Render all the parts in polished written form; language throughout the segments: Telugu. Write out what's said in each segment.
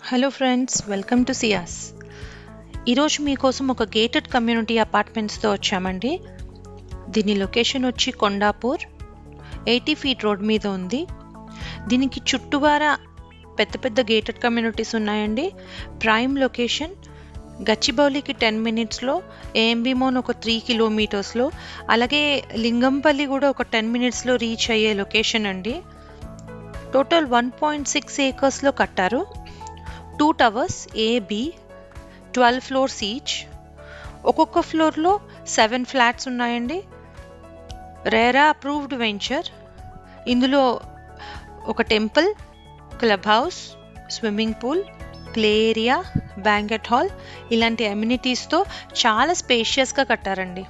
Hello friends, welcome to Ciaz. ఈరోజు మీకోసం ఒక గేటెడ్ కమ్యూనిటీ అపార్ట్మెంట్స్తో వచ్చామండి. దీని లొకేషన్ వచ్చి కొండాపూర్ 80 ఫీట్ రోడ్ మీద ఉంది. దీనికి చుట్టూవారా పెద్ద పెద్ద గేటెడ్ కమ్యూనిటీస్ ఉన్నాయండి. ప్రైమ్ లొకేషన్ గచ్చిబౌలికి 10 మినిట్స్లో, ఏఎంబి మోన్ ఒక 3 కిలోమీటర్స్లో, అలాగే లింగంపల్లి కూడా ఒక 10 మినిట్స్లో రీచ్ అయ్యే లొకేషన్ అండి. టోటల్ 1.6 ఏకర్స్లో కట్టారు. 2 టవర్స్ ఏబి, 12 ఫ్లోర్స్ ఈచ్. ఒక్కొక్క ఫ్లోర్లో 7 ఫ్లాట్స్ ఉన్నాయండి. RERA approved venture. ఇందులో ఒక temple, club house, swimming pool, play area, banquet hall ఇలాంటి అమ్యూనిటీస్తో చాలా స్పేషియస్గా కట్టారండి.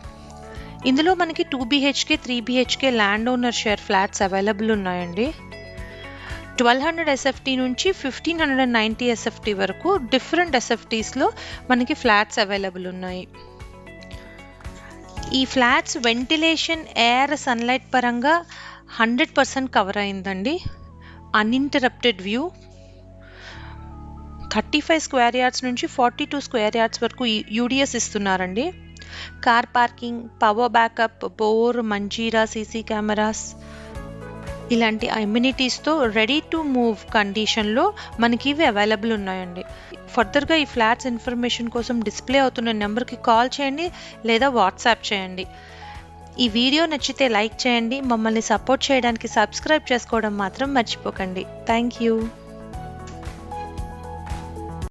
ఇందులో మనకి 2 BHK 3 BHK land owner share flats available ఉన్నాయండి. 1200 SFT నుంచి 1590 SFT వరకు డిఫరెంట్ SFTస్లో మనకి ఫ్లాట్స్ అవైలబుల్ ఉన్నాయి. ఈ ఫ్లాట్స్ వెంటిలేషన్, ఎయిర్, సన్లైట్ పరంగా 100% కవర్ అయిందండి. Uninterrupted view. 35 స్క్వేర్ యార్డ్స్ నుంచి 42 స్క్వేర్ యార్డ్స్ వరకు UDS ఇస్తున్నారండి. Car parking, power backup, bore, Manjeera, CC cameras ఇలాంటి అమ్యూనిటీస్తో రెడీ టు మూవ్ కండిషన్లో మనకి ఇవి అవైలబుల్ ఉన్నాయండి. ఫర్దర్గా ఈ ఫ్లాట్స్ ఇన్ఫర్మేషన్ కోసం డిస్ప్లే అవుతున్న నెంబర్కి కాల్ చేయండి లేదా వాట్సాప్ చేయండి. ఈ వీడియో నచ్చితే లైక్ చేయండి. మమ్మల్ని సపోర్ట్ చేయడానికి సబ్స్క్రైబ్ చేసుకోవడం మాత్రం మర్చిపోకండి. Thank you.